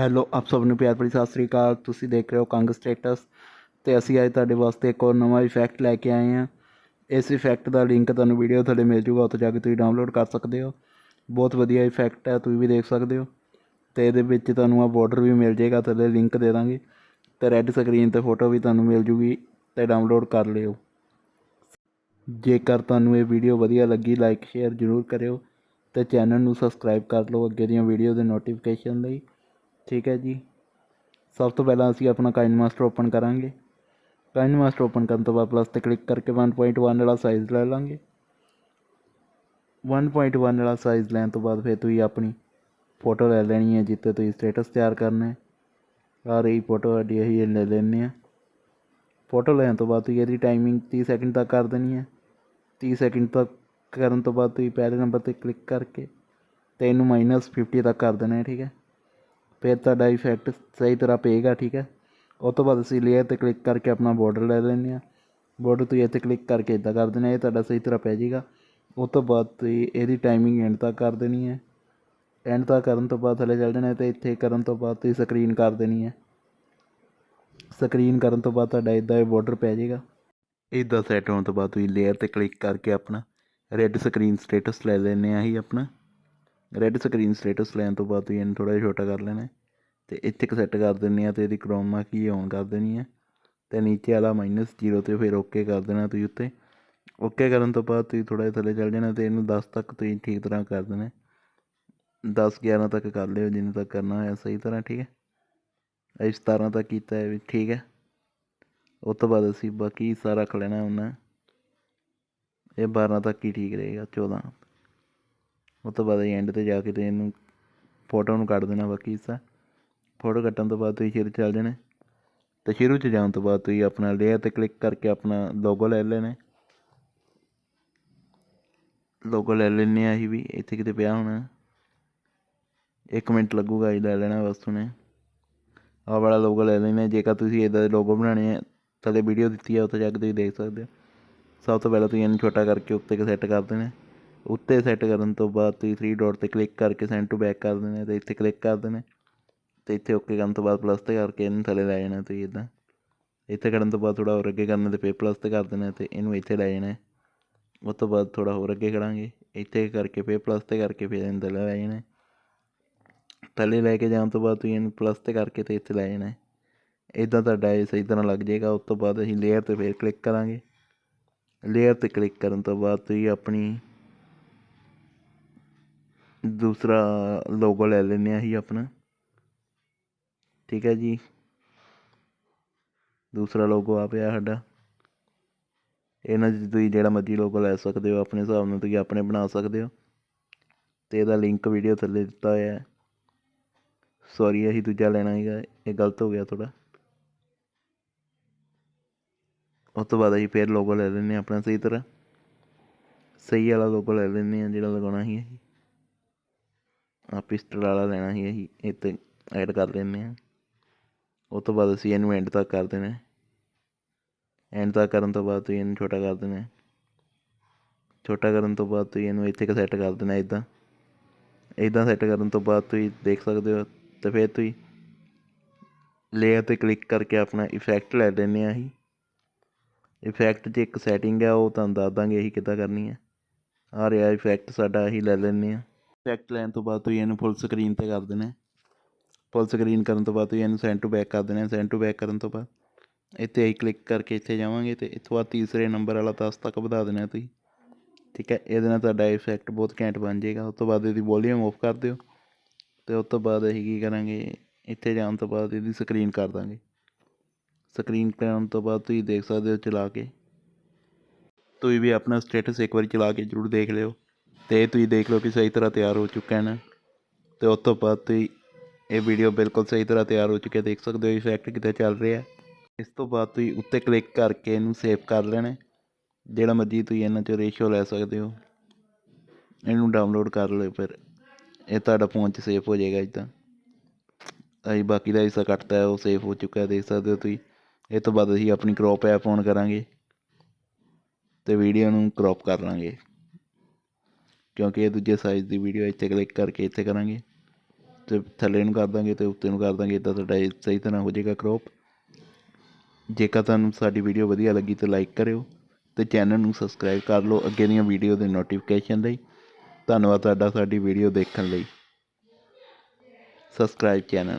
Hello, ਆਪ ਸਭ ਨੂੰ ਪਿਆਰ ਭਰੀ ਸਤਿ ਸ੍ਰੀ ਅਕਾਲ। ਤੁਸੀਂ ਦੇਖ ਰਹੇ ਹੋ ਕੰਗ ਸਟੇਟਸ ਤੇ ਅਸੀਂ ਅੱਜ ਤੁਹਾਡੇ ਵਾਸਤੇ ਇੱਕ ਹੋਰ ਨਵਾਂ ਇਫੈਕਟ ਲੈ ਕੇ ਆਏ ਹਾਂ। ਇਸ ਇਫੈਕਟ ਦਾ ਲਿੰਕ ਤੁਹਾਨੂੰ ਵੀਡੀਓ ਥੱਲੇ ਮਿਲ ਜੂਗਾ, ਉੱਥੇ ਜਾ ਕੇ ਤੁਸੀਂ ਡਾਊਨਲੋਡ ਕਰ ਸਕਦੇ ਹੋ। ਬਹੁਤ ਵਧੀਆ ਇਫੈਕਟ ਹੈ, ਤੁਸੀਂ ਵੀ ਦੇਖ ਸਕਦੇ ਹੋ। ਤੇ ਇਹਦੇ ਵਿੱਚ ਤੁਹਾਨੂੰ ਆ ਬਾਰਡਰ ਵੀ ਮਿਲ ਜਾਏਗਾ, ਥੱਲੇ ਲਿੰਕ ਦੇ ਦਾਂਗੇ। ਤੇ ਰੈੱਡ ਸਕਰੀਨ ਤੇ ਫੋਟੋ ਵੀ ਤੁਹਾਨੂੰ ਮਿਲ ਜੂਗੀ, ਤੇ ਡਾਊਨਲੋਡ ਕਰ ਲਿਓ। ਜੇਕਰ ਤੁਹਾਨੂੰ ਇਹ ਵੀਡੀਓ ਵਧੀਆ ਲੱਗੀ, ਲਾਈਕ ਸ਼ੇਅਰ ਜ਼ਰੂਰ ਕਰਿਓ ਤੇ ਚੈਨਲ ਨੂੰ ਸਬਸਕ੍ਰਾਈਬ ਕਰ ਲਓ ਅੱਗੇ ਦੀਆਂ ਵੀਡੀਓ ਦੇ ਨੋਟੀਫਿਕੇਸ਼ਨ ਲਈ। ठीक है जी। सब तो पहला असी अपना काइनमास्टर ओपन करांगे। काइनमास्टर ओपन करने तो बाद प्लस ते क्लिक करके 1.1 वाला साइज़ ले लांगे। 1.1 वाला साइज़ लैन तो बाद फिर तुम अपनी फोटो ले लेनी है जिते तुम स्टेटस तैयार करना है। आ रही फोटो साड़ी अही ले लेने। फोटो लैन तो बाद तुम यदि टाइमिंग 30 सैकेंड तक कर देनी है। 30 सैकेंड तक करने तो बाद तुम पहले नंबर पर क्लिक करके तो इनू -50 तक कर देना है। ठीक है, फिर तुहाडा इफैक्ट सही तरह पेगा। ठीक है, उस तो बाद असी लेयर पर क्लिक करके अपना बॉर्डर ले लें। बॉर्डर तुम इत्थे क्लिक करके इदा कर देना, ये तुहाडा सही तरह पै जाएगा। उस तो बाद तुम इसकी टाइमिंग एंड तक कर देनी है। एंड तक करन तो बाद थले चल जाना, तो इत्थे करन तो बाद तुम स्क्रीन कर देनी है। स्क्रीन करन तो बाद तुहाडा इदा बॉर्डर पै जाएगा। इदा सैट होने तो बाद तुम लेयर पर क्लिक करके अपना रैड स्क्रीन स्टेटस ले लेने ही। अपना रैड स्क्रीन स्टेटस लैन तो बाद तुम थोड़ा जिहा छोटा कर लेना तो इत्थे एक सैट कर देनी है। तो यदि क्रोमा की ऑन कर देनी है तो नीचे वाला -0 तो फिर ओके कर देना। तुम उत्ते ओके करन तो बाद तुम थोड़ा थले चल जाना, तो इनू 10 तक तुम ठीक तरह कर देना। 10-11 तक कर लियो जिन्ने तक करना है सही तरह। ठीक है, अभी 17 तक किया है। ठीक है, उस तो बाद असी बाकी हिस्सा रख लेना उन्हें। ये 12 तक ही ठीक रहेगा, 14। उस तो बाद एंड पर जाके तो इनू फोटो में कट देना बाकी हिस्सा। फोटो कट्टन तो बाद तुम शुरू चल जाने, तो शुरू च जाने तो बाद तुम अपना लेयर पर क्लिक करके अपना लोगो ले लेना। लोगो ले लेने अं भी इत्थे किते पिया होना। 1 मिनट लगूगा, अं ले लेना बस। तुने आ वाला लोगो ले लेना। जेकर तुम इदा लोगो बनाने थले वीडियो दी है, उत्थे जाके तुम देख सकते हो। सब तो पहले तुम इन्हू छोटा करके उत्ते के सैट कर देना। उत्ते सैट करन तो बाद तुम 3 डॉट पर क्लिक करके सेंड टू बैक कर देना, तो इत्थे क्लिक कर देना। तो इत्थे ओके करन तो बाद प्लस ते करके इन्हू थले लै जाना। तुम इदा इत्थे करन तो बाद थोड़ा होर अगे करना, तो फिर प्लस ते कर देना, तो इनू इत्थे लै जाना। उस तो बाद थोड़ा होर अगे करांगे, इत्थे करके फिर प्लस ते करके फिर इन्हू थले लै जाना। थले लैके जाने तो बाद तुम इन्हू प्लस ते करके तो इत्थे लै जाना। इदा तुहाडा सही तरह लग जाएगा। उस तो बाद असीं लेयर पर फिर क्लिक करांगे। लेयर पर क्लिक करन तो बाद तुम अपनी दूसरा लोगो ले लेने ही अपना। ठीक है जी, दूसरा लोगो आ पिया साडा। इन्हां च तुसीं जिहड़ा मर्जी लोगो लै सकदे हो, अपने हिसाब नाल तुसीं अपने बना सकदे हो। तो इहदा लिंक वीडियो थल्ले दित्ता होया है। सॉरी, असीं दूजा लैना सीगा, ये गलत हो गया थोड़ा। उस तो बाद असीं फिर लोगो ले लैने अपना सही तरह। सही वाला लोगो ले लैने जिहड़ा लगाउणा ही असीं। पिस्टल वाला लैना ही असीं, इत्ते ऐड कर लैने। उस तो बाद असीं इहनूं एंड तक कर देना। एंड तक करन तो बाद तुसीं इहनूं छोटा कर देना। छोटा करन तो बाद तुसीं इहनूं इत्थे सैट कर देना। इदां सैट करन तो बाद तुसीं देख सकदे हो। तो फिर तुसीं लेयर पर क्लिक करके अपना इफैक्ट ले लैने असीं। इफैक्ट च एक सैटिंग है, वो तुहानूं दस दांगे असीं किद्दां करनी है। आ रहा इफैक्ट साडा, असीं ले लैने। इफैक्ट लैन तो बाद तुसीं इहनूं फुल स्क्रीन पर कर देना। फुल स्क्रीन करन तो बाद तुसीं इहनूं सेंड टू बैक कर देना। सेंड टू बैक करन तो बाद इत्थे असीं क्लिक करके इत्थे जावांगे, तो इत्थों बाद तीसरे नंबर वाला 10 तक वधा देना तुसीं। ठीक है, ये तुहाडा इफैक्ट बहुत घैंट बन जाएगा। उस तो बाद इसकी वॉल्यूम ऑफ कर दिओ। तो उस तो बाद असीं की करांगे, इत्थे जाण तो बाद इसकी स्क्रीन कर देंगे। स्क्रीन करन तो बाद तुसीं देख सकते हो चला के। तुसीं भी अपना स्टेटस एक बार चला के जरूर देख लिओ, तो तुसीं देख लो कि सही तरह तैयार हो चुका है ना। तो उस तो बाद तुसीं ये वीडियो बिल्कुल सही तरह तैयार हो चुके, देख सकते हो इफैक्ट कित्थे चल रहा है। इस तो बाद तुसीं उत्ते क्लिक करके इनू सेव कर लेना। जिहड़ा मर्जी तुसीं इन्हां चों रेशो लै सकदे हो। इनू डाउनलोड कर लो, फिर ये तुहाडा फोन च सेव हो जाएगा। इदां असीं बाकी दा हिस्सा कटता है, वो सेव हो चुका है, देख सकते हो तुसीं। इस तो बाद असीं अपनी क्रॉप ऐप ऑन करांगे, तो वीडियो नूं क्रॉप कर लांगे, क्योंकि ये दूजे साइज़ की वीडियो इत्थे क्लिक करके इत्थे करांगे। ਤੇ ਥੱਲੇ ਨੂੰ ਕਰ ਦਾਂਗੇ ਤੇ ਉੱਤੇ ਨੂੰ ਕਰ ਦਾਂਗੇ। ਇੱਦਾਂ ਤੁਹਾਡਾ ਇਹ ਸਹੀ ਤਰ੍ਹਾਂ ਹੋ ਜਾਏਗਾ ਕਰੋਪ। ਜੇਕਰ ਤੁਹਾਨੂੰ ਸਾਡੀ ਵੀਡੀਓ ਵਧੀਆ ਲੱਗੀ ਤਾਂ ਲਾਈਕ ਕਰਿਓ ਅਤੇ ਚੈਨਲ ਨੂੰ ਸਬਸਕ੍ਰਾਈਬ ਕਰ ਲਓ ਅੱਗੇ ਦੀਆਂ ਵੀਡੀਓ ਦੇ ਨੋਟੀਫਿਕੇਸ਼ਨ ਲਈ। ਧੰਨਵਾਦ ਤੁਹਾਡਾ ਸਾਡੀ ਵੀਡੀਓ ਦੇਖਣ ਲਈ। Subscribe channel.